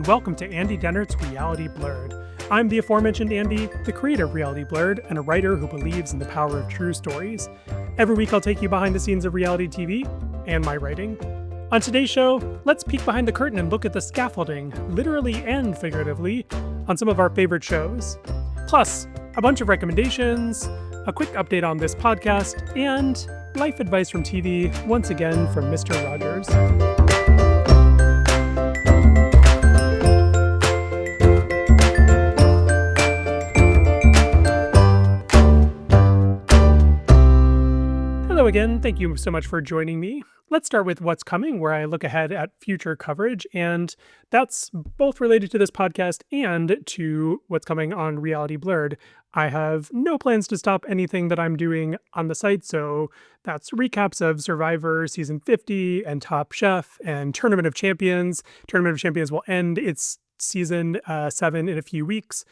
welcome to Andy Dennert's Reality Blurred. I'm the aforementioned Andy, the creator of Reality Blurred, and a writer who believes in the power of true stories. Every week I'll take you behind the scenes of reality TV and my writing. On today's show, let's peek behind the curtain and look at the scaffolding, literally and figuratively, on some of our favorite shows. Plus, a bunch of recommendations, a quick update on this podcast, and life advice from TV, once again from Mr. Rogers. Hello again, thank you so much for joining me. Let's start with what's coming, where I look ahead at future coverage, and that's both related to this podcast and to what's coming on Reality Blurred. I have no plans to stop anything that I'm doing on the site, so that's recaps of Survivor Season 50 and Top Chef and Tournament of Champions. Tournament of Champions will end its Season 7 in a few weeks.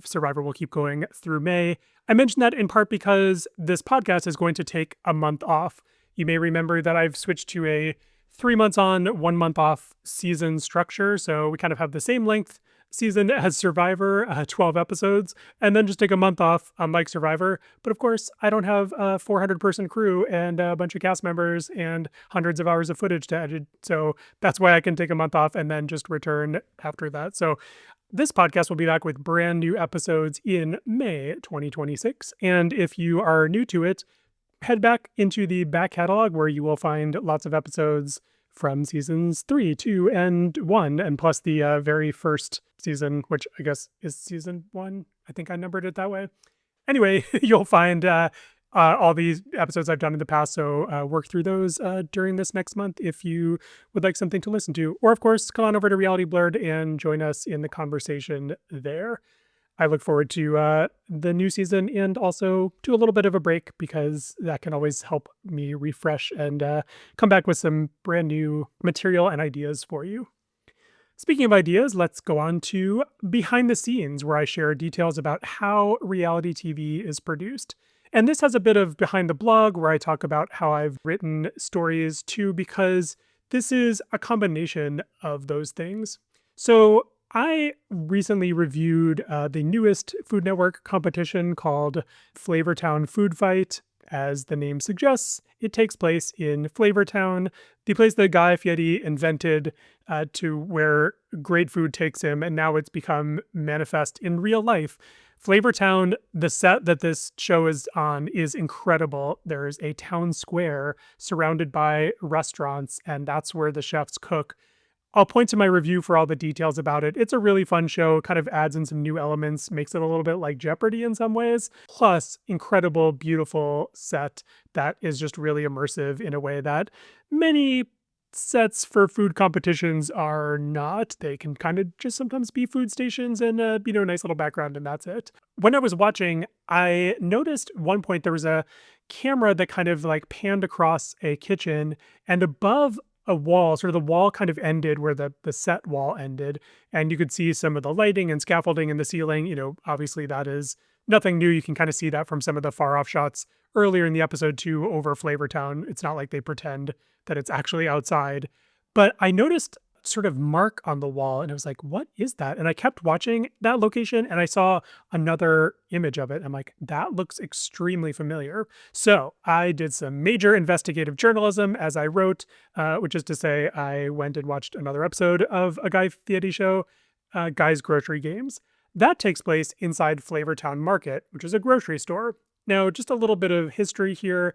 Survivor will keep going through May. I mentioned that in part because this podcast is going to take a month off. You may remember that I've switched to a 3 months on, 1 month off season structure. So we kind of have the same length season as Survivor, 12 episodes, and then just take a month off, unlike Survivor. But of course, I don't have a 400-person crew and a bunch of cast members and hundreds of hours of footage to edit. So that's why I can take a month off and then just return after that. So this podcast will be back with brand new episodes in May 2026. And if you are new to it, head back into the back catalog where you will find lots of episodes from seasons 3, 2, and 1, and plus the very first season, which I guess is season 1. I think I numbered it that way. Anyway, you'll find all these episodes I've done in the past, so work through those during this next month if you would like something to listen to. Or, of course, come on over to Reality Blurred and join us in the conversation there. I look forward to the new season and also to a little bit of a break because that can always help me refresh and come back with some brand new material and ideas for you. Speaking of ideas, let's go on to Behind the Scenes, where I share details about how reality TV is produced. And this has a bit of behind the blog where I talk about how I've written stories too, because this is a combination of those things. So I recently reviewed the newest Food Network competition called Flavortown Food Fight. As the name suggests, it takes place in Flavortown, the place that Guy Fieri invented to where great food takes him, and now it's become manifest in real life. Flavortown, the set that this show is on, is incredible. There's a town square surrounded by restaurants, and that's where the chefs cook. I'll point to my review for all the details about it. It's a really fun show, kind of adds in some new elements, makes it a little bit like Jeopardy in some ways, plus incredible, beautiful set that is just really immersive in a way that many sets for food competitions are not. They can kind of just sometimes be food stations and, a nice little background, and that's it. When I was watching, I noticed at one point there was a camera that kind of like panned across a kitchen, and above a wall, sort of the wall kind of ended where the set wall ended, and you could see some of the lighting and scaffolding in the ceiling. Obviously that is nothing new. You can kind of see that from some of the far off shots earlier in the episode too over Flavortown. It's not like they pretend that it's actually outside, but I noticed sort of mark on the wall and I was like, what is that? And I kept watching that location and I saw another image of it. I'm like, that looks extremely familiar. So I did some major investigative journalism as I wrote, which is to say I went and watched another episode of a Guy Fieri show, Guy's Grocery Games. That takes place inside Flavortown Market, which is a grocery store. Now, just a little bit of history here.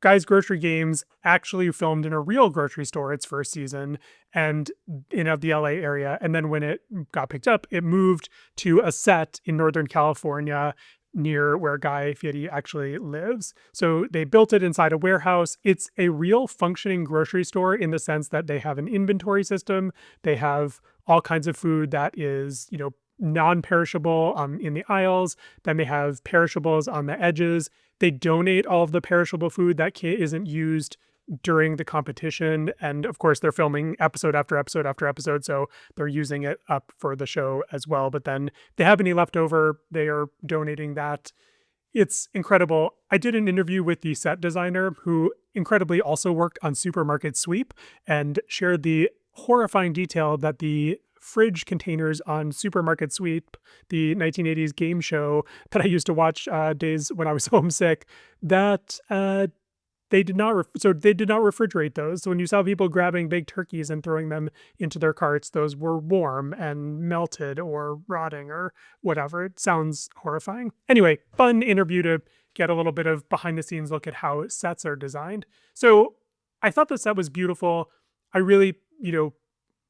Guy's Grocery Games actually filmed in a real grocery store its first season and in the LA area. And then when it got picked up, it moved to a set in Northern California near where Guy Fieri actually lives. So they built it inside a warehouse. It's a real functioning grocery store in the sense that they have an inventory system. They have all kinds of food that is, non-perishable in the aisles. Then they have perishables on the edges. They donate all of the perishable food that isn't used during the competition. And of course, they're filming episode after episode after episode, so they're using it up for the show as well. But then they have any left over, they are donating that. It's incredible. I did an interview with the set designer who incredibly also worked on Supermarket Sweep and shared the horrifying detail that the fridge containers on Supermarket Sweep, the 1980s game show that I used to watch days when I was homesick, that they did not refrigerate those. So when you saw people grabbing big turkeys and throwing them into their carts, those were warm and melted or rotting or whatever. It sounds horrifying. Anyway, fun interview to get a little bit of behind the scenes look at how sets are designed. So I thought the set was beautiful. I really,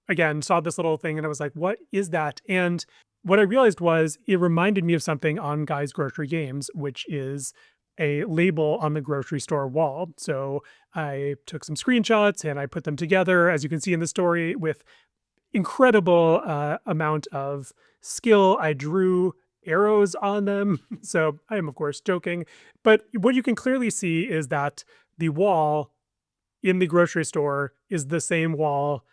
again, saw this little thing and I was like, what is that? And what I realized was it reminded me of something on Guy's Grocery Games, which is a label on the grocery store wall. So I took some screenshots and I put them together, as you can see in the story, with incredible amount of skill. I drew arrows on them. So I am, of course, joking. But what you can clearly see is that the wall in the grocery store is the same wall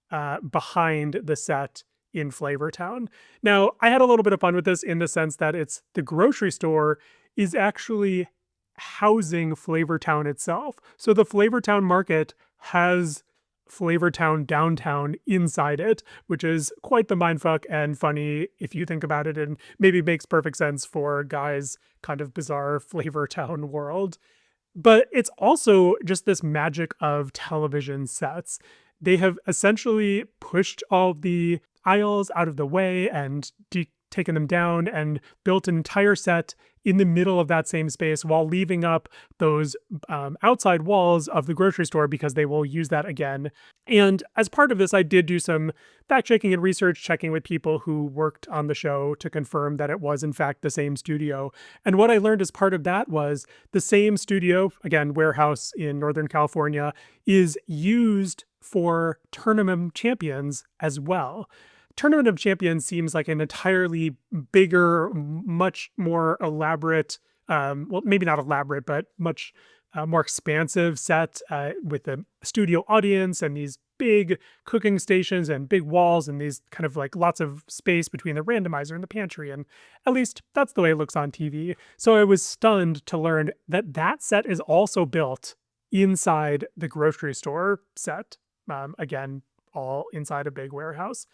behind the set in Flavortown. Now, I had a little bit of fun with this in the sense that it's the grocery store is actually housing Flavortown itself. So the Flavortown market has Flavortown downtown inside it, which is quite the mindfuck and funny if you think about it, and maybe makes perfect sense for Guy's kind of bizarre Flavortown world. But it's also just this magic of television sets. They have essentially pushed all the aisles out of the way and taken them down and built an entire set in the middle of that same space while leaving up those outside walls of the grocery store because they will use that again. And as part of this, I did do some fact checking and research, checking with people who worked on the show to confirm that it was in fact the same studio. And what I learned as part of that was the same studio, again, warehouse in Northern California, is used for Tournament of Champions as well. Tournament of Champions seems like an entirely bigger, much more elaborate, well, maybe not elaborate, but much more expansive set with a studio audience and these big cooking stations and big walls and these kind of like lots of space between the randomizer and the pantry. And at least that's the way it looks on TV. So I was stunned to learn that that set is also built inside the grocery store set. Again, all inside a big warehouse.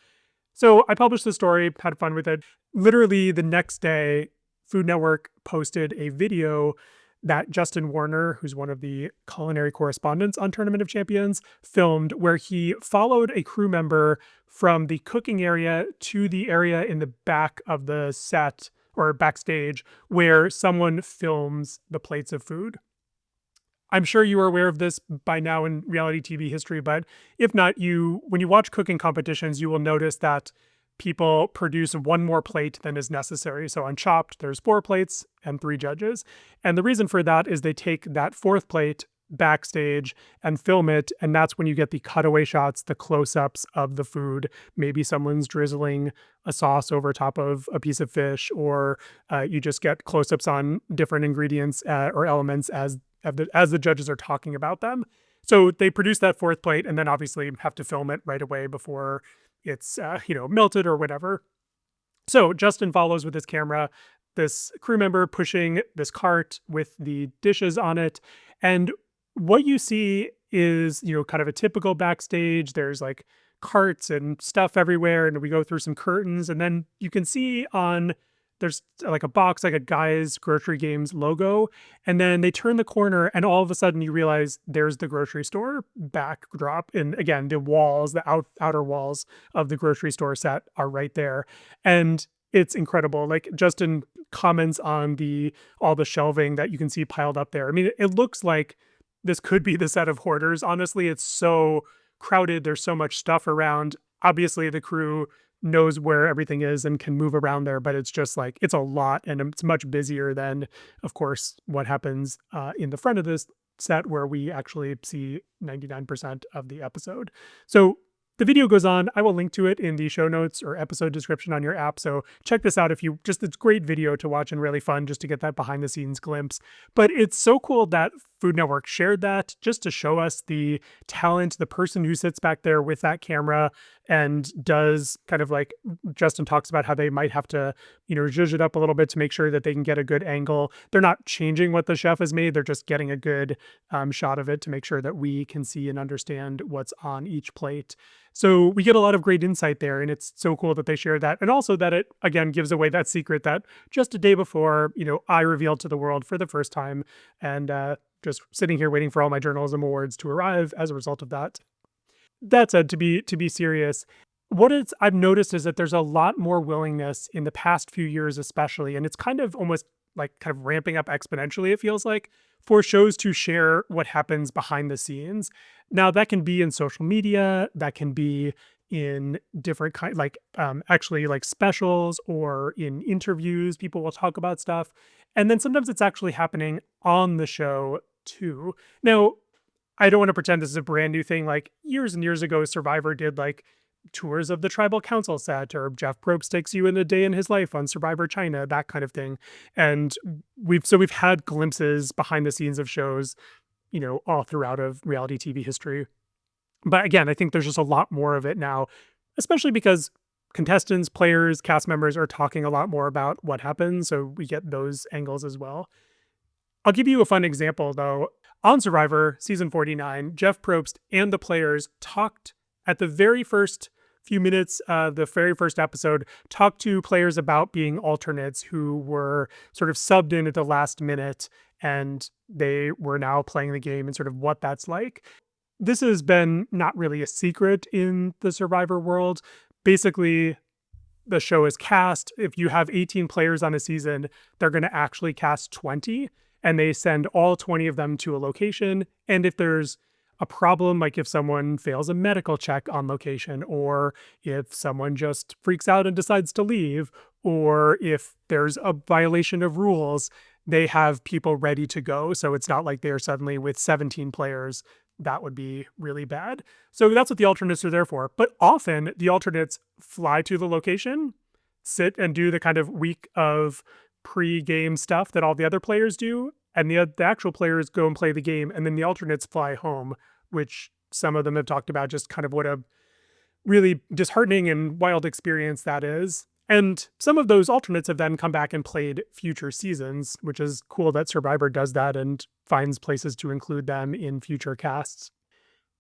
So I published the story, had fun with it. Literally the next day, Food Network posted a video that Justin Warner, who's one of the culinary correspondents on Tournament of Champions, filmed, where he followed a crew member from the cooking area to the area in the back of the set or backstage where someone films the plates of food. I'm sure you are aware of this by now in reality TV history, but if not, when you watch cooking competitions, you will notice that people produce one more plate than is necessary. So on Chopped, there's 4 plates and 3 judges. And the reason for that is they take that 4th plate backstage and film it, and that's when you get the cutaway shots, the close-ups of the food. Maybe someone's drizzling a sauce over top of a piece of fish, or you just get close-ups on different ingredients or elements as the judges are talking about them. So they produce that 4th plate and then obviously have to film it right away before it's, melted or whatever. So Justin follows with his camera, this crew member pushing this cart with the dishes on it. And what you see is, kind of a typical backstage. There's like carts and stuff everywhere. And we go through some curtains, and then you can see there's like a box, like a Guy's Grocery Games logo. And then they turn the corner and all of a sudden you realize there's the grocery store backdrop. And again, the walls, the outer walls of the grocery store set are right there. And it's incredible. Like Justin comments on all the shelving that you can see piled up there. I mean, it looks like this could be the set of Hoarders. Honestly, it's so crowded. There's so much stuff around. Obviously, the crew knows where everything is and can move around there, but it's just like, it's a lot, and it's much busier than, of course, what happens in the front of this set where we actually see 99% of the episode. So the video goes on. I will link to it in the show notes or episode description on your app. So check this out it's a great video to watch and really fun just to get that behind the scenes glimpse. But it's so cool that Food Network shared that just to show us the talent, the person who sits back there with that camera and does kind of like Justin talks about how they might have to, zhuzh it up a little bit to make sure that they can get a good angle. They're not changing what the chef has made. They're just getting a good shot of it to make sure that we can see and understand what's on each plate. So we get a lot of great insight there, and it's so cool that they share that. And also that it, again, gives away that secret that just a day before, I revealed to the world for the first time, and just sitting here waiting for all my journalism awards to arrive as a result of that. That said, to be serious, I've noticed is that there's a lot more willingness in the past few years, especially, and it's kind of almost like kind of ramping up exponentially, it feels like, for shows to share what happens behind the scenes. Now, that can be in social media, that can be in different kind, like actually like specials or in interviews. People will talk about stuff, and then sometimes it's actually happening on the show too. Now, I don't want to pretend this is a brand new thing. Like years and years ago, Survivor did like tours of the tribal council set, or Jeff Probst takes you in a day in his life on Survivor China, that kind of thing. And we've had glimpses behind the scenes of shows, all throughout of reality TV history. But again, I think there's just a lot more of it now, especially because contestants, players, cast members are talking a lot more about what happens. So we get those angles as well. I'll give you a fun example, though. On Survivor, season 49, Jeff Probst and the players talked at the very first few minutes, the very first episode, talked to players about being alternates who were sort of subbed in at the last minute, and they were now playing the game and sort of what that's like. This has been not really a secret in the Survivor world. Basically, the show is cast. If you have 18 players on a season, they're going to actually cast 20, and they send all 20 of them to a location. And if there's a problem, like if someone fails a medical check on location, or if someone just freaks out and decides to leave, or if there's a violation of rules, they have people ready to go. So it's not like they're suddenly with 17 players. That would be really bad. So that's what the alternates are there for. But often the alternates fly to the location, sit and do the kind of week of pre-game stuff that all the other players do, and the actual players go and play the game, and then the alternates fly home, which some of them have talked about just kind of what a really disheartening and wild experience that is. And some of those alternates have then come back and played future seasons, which is cool that Survivor does that and finds places to include them in future casts.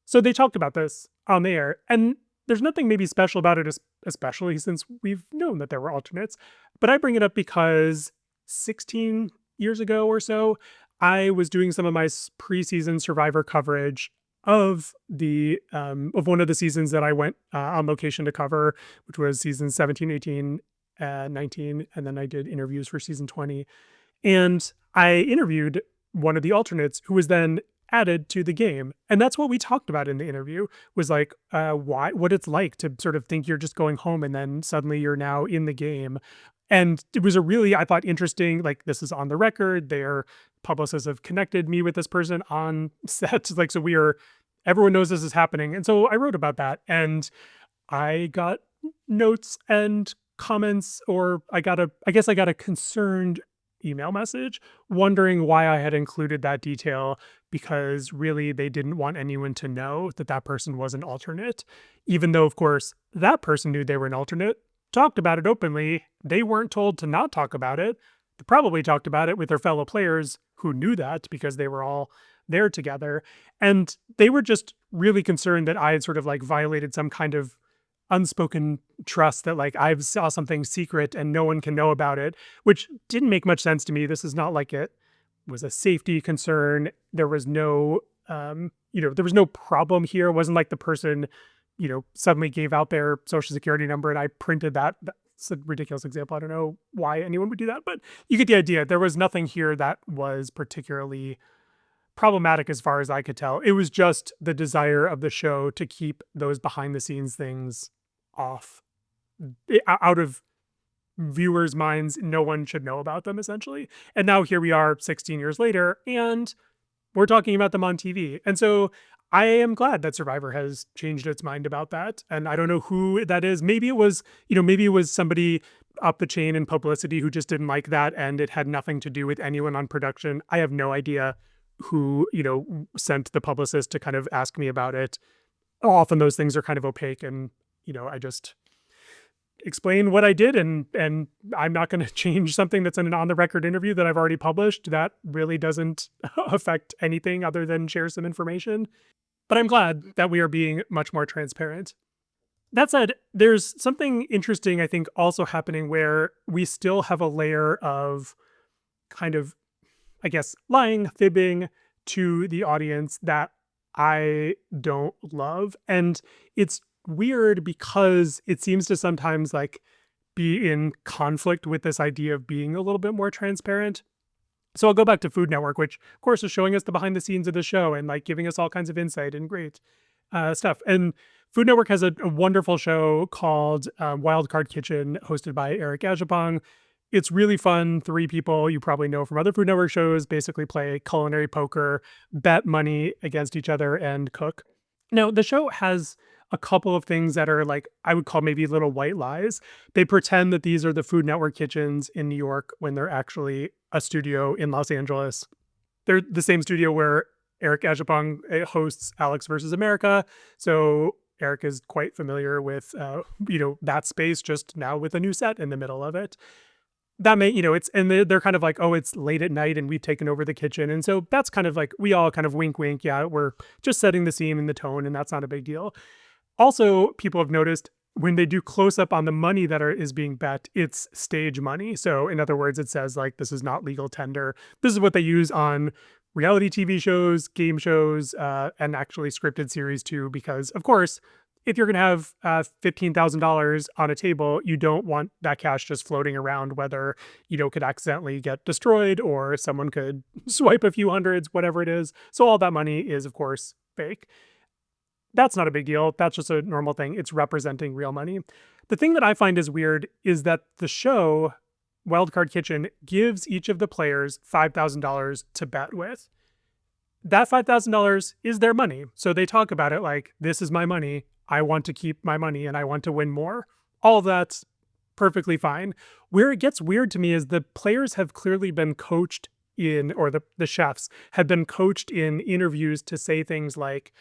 So they talked about this on the air, and there's nothing maybe special about it, especially since we've known that there were alternates. But I bring it up because 16 years ago or so, I was doing some of my preseason Survivor coverage of one of the seasons that I went on location to cover, which was season 17, 18, 19, and then I did interviews for season 20. And I interviewed one of the alternates who was then added to the game. And that's what we talked about in the interview, was like what it's like to sort of think you're just going home and then suddenly you're now in the game. And it was a really, I thought, interesting, like, this is on the record. Their publicists have connected me with this person on set. Like, so everyone knows this is happening. And so I wrote about that, and I got notes and comments, or I guess I got a concerned email message wondering why I had included that detail, because really they didn't want anyone to know that that person was an alternate, even though, of course, that person knew they were an alternate, talked about it openly. They weren't told to not talk about it. They probably talked about it with their fellow players who knew that because they were all there together. And they were just really concerned that I had sort of like violated some kind of unspoken trust, that like I saw something secret and no one can know about it, which didn't make much sense to me. This is not like it was a safety concern. There was no, there was no problem here. It wasn't like the person, suddenly gave out their social security number and I printed that. That's a ridiculous example. I don't know why anyone would do that, but you get the idea. There was nothing here that was particularly problematic as far as I could tell. It was just the desire of the show to keep those behind the scenes things off, out of viewers' minds. No one should know about them, essentially. And now here we are 16 years later, and we're talking about them on TV. And so I am glad that Survivor has changed its mind about that. And I don't know who that is. Maybe it was, somebody up the chain in publicity who just didn't like that, and it had nothing to do with anyone on production. I have no idea who, sent the publicist to kind of ask me about it. Often those things are kind of opaque, and, I just explain what I did, and I'm not going to change something that's in an on the record interview that I've already published. That really doesn't affect anything other than share some information. But I'm glad that we are being much more transparent. That said, there's something interesting, I think, also happening where we still have a layer of kind of, I guess, lying, fibbing to the audience that I don't love. And it's weird because it seems to sometimes like be in conflict with this idea of being a little bit more transparent. So I'll go back to Food Network, which of course is showing us the behind the scenes of the show and like giving us all kinds of insight and great stuff. And Food Network has a wonderful show called Wild Card Kitchen, hosted by Eric Ajapong. It's really fun. Three people you probably know from other Food Network shows basically play culinary poker, bet money against each other, and cook. Now, the show has a couple of things that are like, I would call maybe little white lies. They pretend that these are the Food Network kitchens in New York when they're actually a studio in Los Angeles. They're the same studio where Eric Ajapong hosts Alex versus America. So Eric is quite familiar with, that space, just now with a new set in the middle of it. That may, it's, and they're kind of like, oh, it's late at night and we've taken over the kitchen. And so that's kind of like, we all kind of wink, wink. Yeah, we're just setting the scene and the tone, and that's not a big deal. Also, people have noticed when they do close up on the money that is being bet, it's stage money. So in other words, it says like, this is not legal tender. This is what they use on reality TV shows, game shows, and actually scripted series too, because of course, if you're going to have $15,000 on a table, you don't want that cash just floating around, whether, could accidentally get destroyed or someone could swipe a few hundreds, whatever it is. So all that money is, of course, fake. That's not a big deal. That's just a normal thing. It's representing real money. The thing that I find is weird is that the show, Wildcard Kitchen, gives each of the players $5,000 to bet with. That $5,000 is their money. So they talk about it like, this is my money. I want to keep my money and I want to win more. All of that's perfectly fine. Where it gets weird to me is the players have clearly been coached in, or the chefs have been coached in interviews to say things like,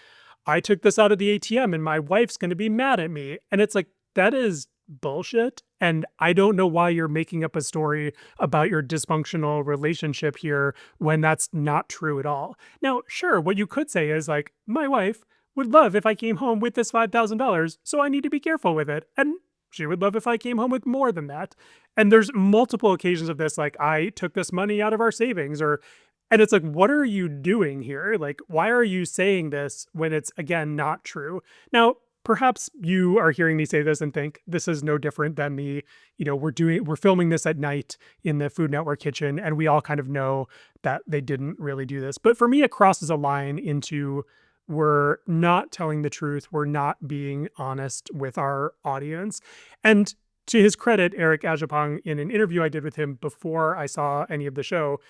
I took this out of the ATM and my wife's going to be mad at me. And it's like, that is bullshit. And I don't know why you're making up a story about your dysfunctional relationship here when that's not true at all. Now, sure, what you could say is like, my wife would love if I came home with this $5,000, so I need to be careful with it. And she would love if I came home with more than that. And there's multiple occasions of this, like, I took this money out of our savings, and it's like, what are you doing here? Like, why are you saying this when it's, again, not true? Now, perhaps you are hearing me say this and think this is no different than we're filming this at night in the Food Network kitchen, and we all kind of know that they didn't really do this. But for me, it crosses a line into, we're not telling the truth. We're not being honest with our audience. And to his credit, Eric Ajapong, in an interview I did with him before I saw any of the show,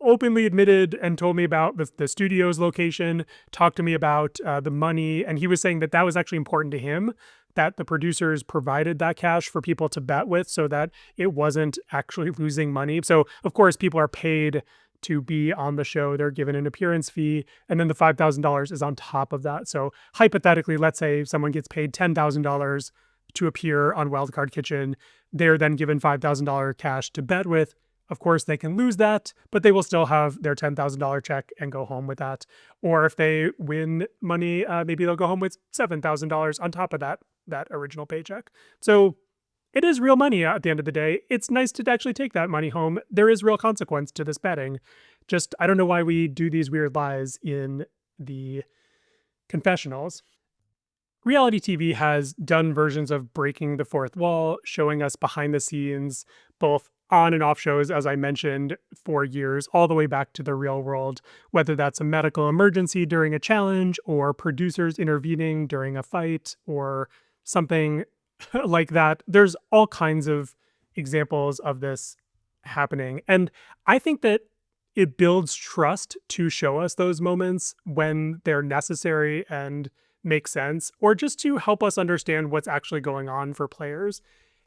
openly admitted and told me about the studio's location, talked to me about the money. And he was saying that that was actually important to him, that the producers provided that cash for people to bet with so that it wasn't actually losing money. So, of course, people are paid to be on the show. They're given an appearance fee, and then the $5,000 is on top of that. So hypothetically, let's say someone gets paid $10,000 to appear on Wildcard Kitchen. They're then given $5,000 cash to bet with. Of course, they can lose that, but they will still have their $10,000 check and go home with that. Or if they win money, maybe they'll go home with $7,000 on top of that original paycheck. So it is real money at the end of the day. It's nice to actually take that money home. There is real consequence to this betting. Just, I don't know why we do these weird lies in the confessionals. Reality TV has done versions of breaking the fourth wall, showing us behind the scenes, both on and off shows, as I mentioned, for years, all the way back to the real world, whether that's a medical emergency during a challenge or producers intervening during a fight or something like that. There's all kinds of examples of this happening. And I think that it builds trust to show us those moments when they're necessary and make sense, or just to help us understand what's actually going on for players.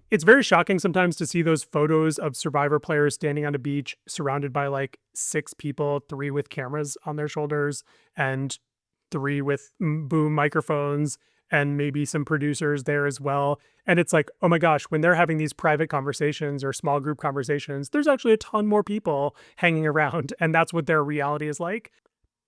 It's very shocking sometimes to see those photos of Survivor players standing on a beach surrounded by like 6 people, 3 with cameras on their shoulders and 3 with boom microphones and maybe some producers there as well. And it's like, oh my gosh, when they're having these private conversations or small group conversations, there's actually a ton more people hanging around. And that's what their reality is like.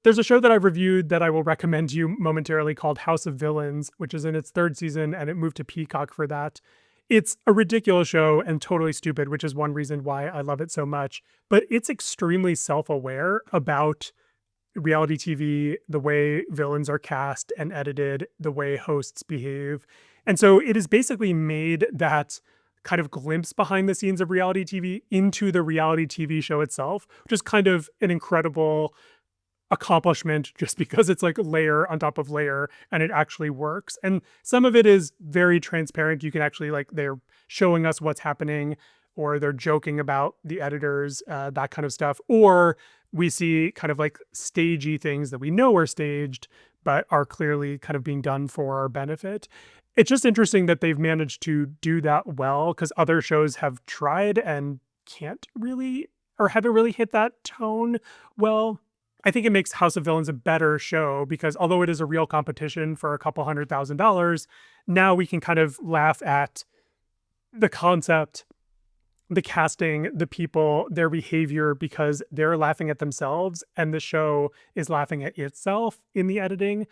There's a show that I've reviewed that I will recommend to you momentarily called House of Villains, which is in its 3rd season, and it moved to Peacock for that. It's a ridiculous show and totally stupid, which is one reason why I love it so much. But it's extremely self-aware about reality TV, the way villains are cast and edited, the way hosts behave. And so it has basically made that kind of glimpse behind the scenes of reality TV into the reality TV show itself, which is kind of an incredible accomplishment just because it's like layer on top of layer and it actually works. And some of it is very transparent. You can actually like they're showing us what's happening or they're joking about the editors, that kind of stuff. Or we see kind of like stagey things that we know are staged, but are clearly kind of being done for our benefit. It's just interesting that they've managed to do that well because other shows have tried and can't really or haven't really hit that tone well. I think it makes House of Villains a better show because although it is a real competition for a couple $100,000, now we can kind of laugh at the concept, the casting, the people, their behavior because they're laughing at themselves and the show is laughing at itself in the editing.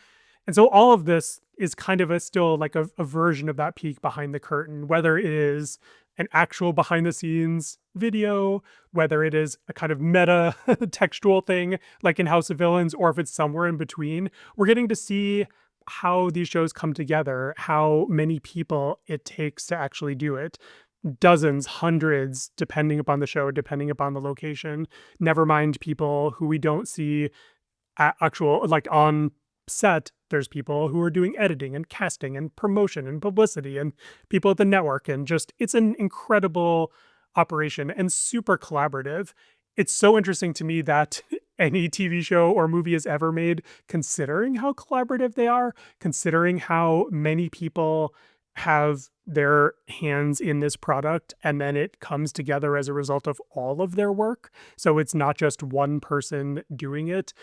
And so all of this is kind of still like a version of that peek behind the curtain, whether it is an actual behind the scenes video, whether it is a kind of meta textual thing like in House of Villains, or if it's somewhere in between. We're getting to see how these shows come together, how many people it takes to actually do it. Dozens, hundreds, depending upon the show, depending upon the location. Never mind people who we don't see at actual, like on set, there's people who are doing editing and casting and promotion and publicity and people at the network. And just, it's an incredible operation and super collaborative. It's so interesting to me that any TV show or movie is ever made, considering how collaborative they are, considering how many people have their hands in this product, and then it comes together as a result of all of their work. So it's not just one person doing it.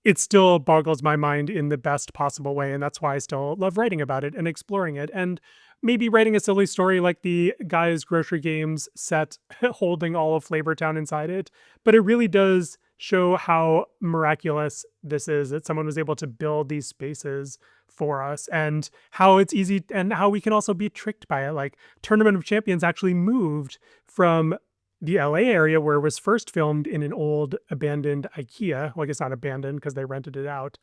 It still boggles my mind in the best possible way. And that's why I still love writing about it and exploring it. And maybe writing a silly story like the Guy's Grocery Games set holding all of Flavortown inside it. But it really does show how miraculous this is, that someone was able to build these spaces for us and how it's easy and how we can also be tricked by it. Like Tournament of Champions actually moved from the LA area where it was first filmed in an old abandoned IKEA. Well, I guess not abandoned because they rented it out,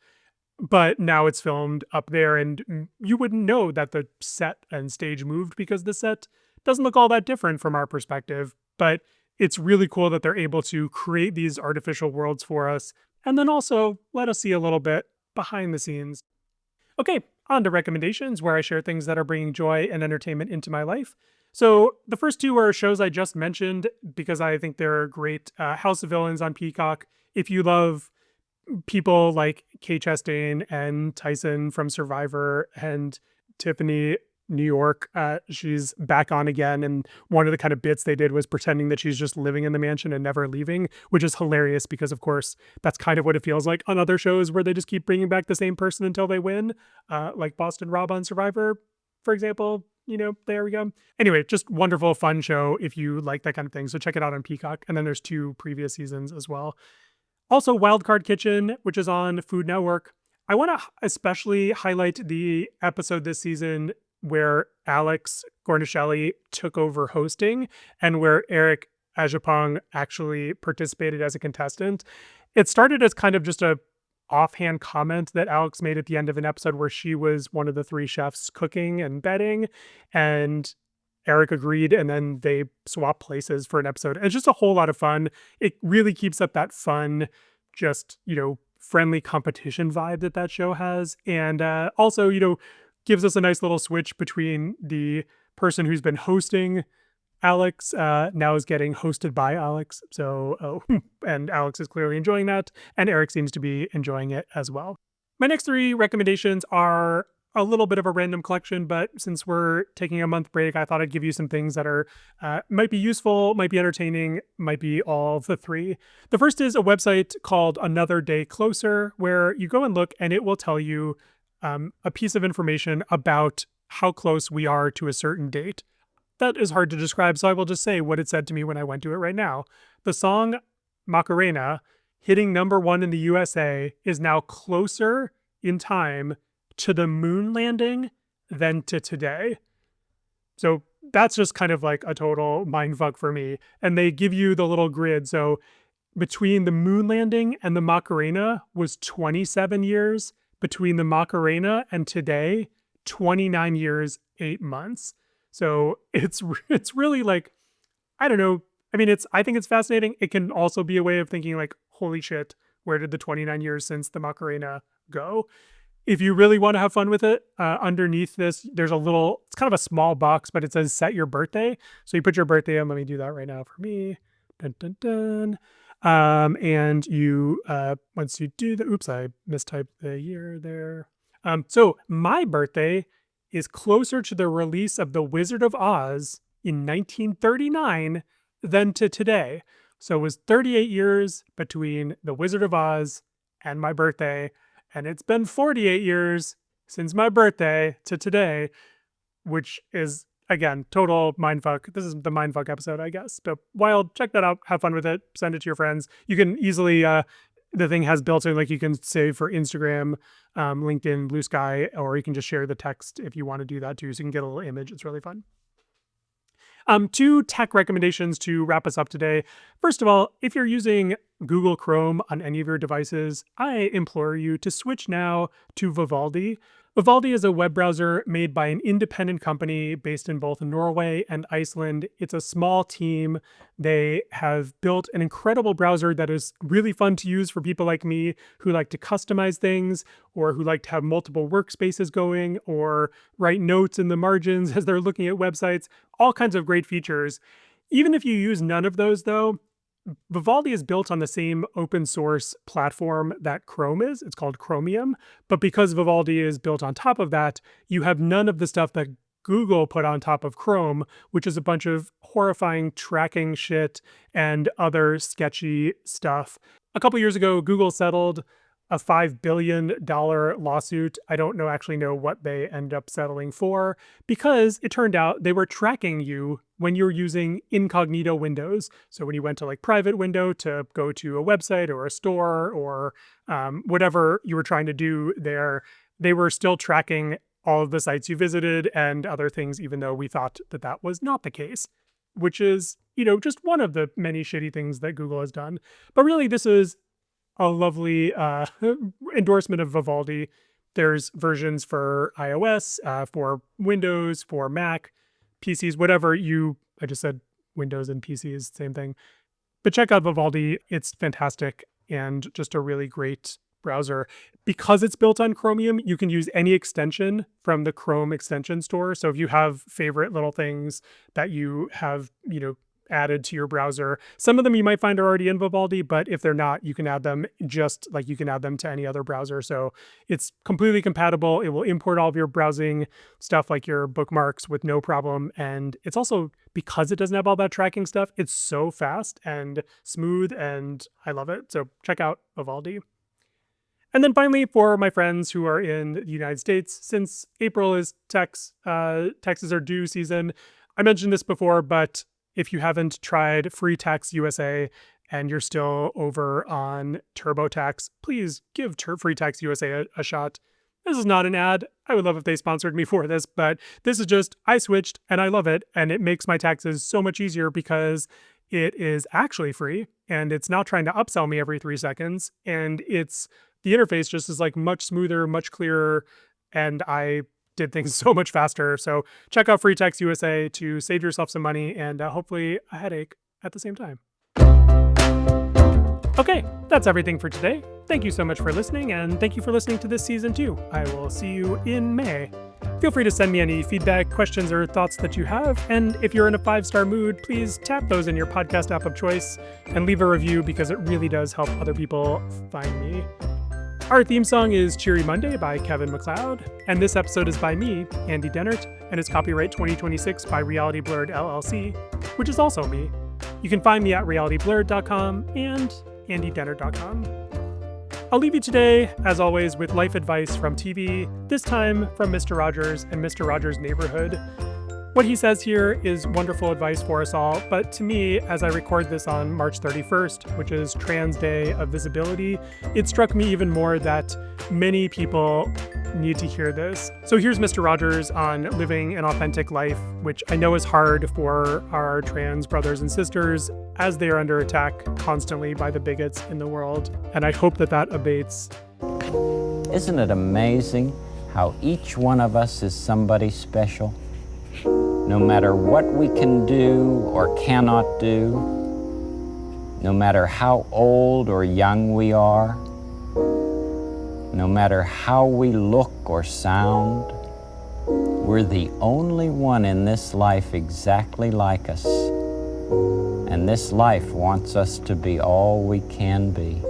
but now it's filmed up there and you wouldn't know that the set and stage moved because the set doesn't look all that different from our perspective. But it's really cool that they're able to create these artificial worlds for us and then also let us see a little bit behind the scenes. Okay, on to recommendations where I share things that are bringing joy and entertainment into my life. So the first 2 are shows I just mentioned because I think they're great. House of Villains on Peacock. If you love people like Kay Chastain and Tyson from Survivor and Tiffany New York, she's back on again. And one of the kind of bits they did was pretending that she's just living in the mansion and never leaving, which is hilarious because, of course, that's kind of what it feels like on other shows where they just keep bringing back the same person until they win, like Boston Rob on Survivor, for example. You know, there we go. Anyway, just wonderful, fun show if you like that kind of thing. So check it out on Peacock. And then there's 2 previous seasons as well. Also, Wildcard Kitchen, which is on Food Network. I want to especially highlight the episode this season where Alex Gornishelli took over hosting and where Eric Ajapong actually participated as a contestant. It started as kind of just a offhand comment that Alex made at the end of an episode where she was one of the 3 chefs cooking and bedding, and Eric agreed, and then they swapped places for an episode. And it's just a whole lot of fun. It really keeps up that fun, just, you know, friendly competition vibe that show has. And also, you know, gives us a nice little switch between the person who's been hosting Alex now is getting hosted by Alex. So, and Alex is clearly enjoying that. And Eric seems to be enjoying it as well. My next 3 recommendations are a little bit of a random collection, but since we're taking a month break, I thought I'd give you some things that are might be useful, might be entertaining, might be all of the three. The first is a website called Another Day Closer, where you go and look and it will tell you a piece of information about how close we are to a certain date. That is hard to describe, so I will just say what it said to me when I went to it right now. The song Macarena, hitting #1 in the USA, is now closer in time to the moon landing than to today. So that's just kind of like a total mindfuck for me. And they give you the little grid. So between the moon landing and the Macarena was 27 years. Between the Macarena and today, 29 years, 8 months. So it's really like, I don't know. I mean, I think it's fascinating. It can also be a way of thinking like, holy shit, where did the 29 years since the Macarena go? If you really want to have fun with it, underneath this, there's it's kind of a small box, but it says set your birthday. So you put your birthday in. Let me do that right now for me. Dun, dun, dun. And you, once you do the, oops, I mistyped the year there. So my birthday is closer to the release of The Wizard of Oz in 1939 than to today. So it was 38 years between The Wizard of Oz and my birthday. And it's been 48 years since my birthday to today, which is, again, total mindfuck. This is the mindfuck episode, I guess. But wild, check that out. Have fun with it. Send it to your friends. You can easily, the thing has built in, like you can save for Instagram, LinkedIn, Blue Sky, or you can just share the text if you want to do that too. So you can get a little image. It's really fun. 2 tech recommendations to wrap us up today. First of all, if you're using Google Chrome on any of your devices, I implore you to switch now to Vivaldi. Vivaldi is a web browser made by an independent company based in both Norway and Iceland. It's a small team. They have built an incredible browser that is really fun to use for people like me who like to customize things or who like to have multiple workspaces going or write notes in the margins as they're looking at websites, all kinds of great features. Even if you use none of those though, Vivaldi is built on the same open source platform that Chrome is. It's called Chromium. But because Vivaldi is built on top of that, you have none of the stuff that Google put on top of Chrome, which is a bunch of horrifying tracking shit and other sketchy stuff. A couple years ago, Google settled a $5 billion lawsuit. I don't actually know what they end up settling for, because it turned out they were tracking you when you're using incognito windows. So when you went to like private window to go to a website or a store or whatever you were trying to do there, they were still tracking all of the sites you visited and other things, even though we thought that that was not the case, which is, just one of the many shitty things that Google has done. But really, this is a lovely endorsement of Vivaldi. There's versions for iOS, for Windows, for Mac, PCs, whatever I just said Windows and PCs, same thing. But check out Vivaldi. It's fantastic and just a really great browser. Because it's built on Chromium, you can use any extension from the Chrome extension store. So if you have favorite little things that you have, added to your browser. Some of them you might find are already in Vivaldi, but if they're not, you can add them just like you can add them to any other browser. So it's completely compatible. It will import all of your browsing stuff like your bookmarks with no problem. And it's also, because it doesn't have all that tracking stuff, it's so fast and smooth and I love it. So check out Vivaldi. And then finally, for my friends who are in the United States, since April is taxes are due season, I mentioned this before, but if you haven't tried Free Tax USA and you're still over on TurboTax, please give Free Tax USA a shot. This is not an ad. I would love if they sponsored me for this, but this is just, I switched and I love it. And it makes my taxes so much easier because it is actually free and it's not trying to upsell me every 3 seconds. And the interface just is like much smoother, much clearer. And I did things so much faster. So check out Free Tax USA to save yourself some money and hopefully a headache at the same time. Okay, that's everything for today. Thank you so much for listening, and thank you for listening to this season too. I will see you in May. Feel free to send me any feedback, questions, or thoughts that you have. And if you're in a 5-star mood, please tap those in your podcast app of choice and leave a review because it really does help other people find me. Our theme song is Cheery Monday by Kevin MacLeod, and this episode is by me, Andy Dennert, and is copyright 2026 by Reality Blurred LLC, which is also me. You can find me at realityblurred.com and andydennert.com. I'll leave you today, as always, with life advice from TV, this time from Mr. Rogers and Mr. Rogers' Neighborhood. What he says here is wonderful advice for us all, but to me, as I record this on March 31st, which is Trans Day of Visibility, it struck me even more that many people need to hear this. So here's Mr. Rogers on living an authentic life, which I know is hard for our trans brothers and sisters as they are under attack constantly by the bigots in the world. And I hope that that abates. Isn't it amazing how each one of us is somebody special? No matter what we can do or cannot do, no matter how old or young we are, no matter how we look or sound, we're the only one in this life exactly like us. And this life wants us to be all we can be.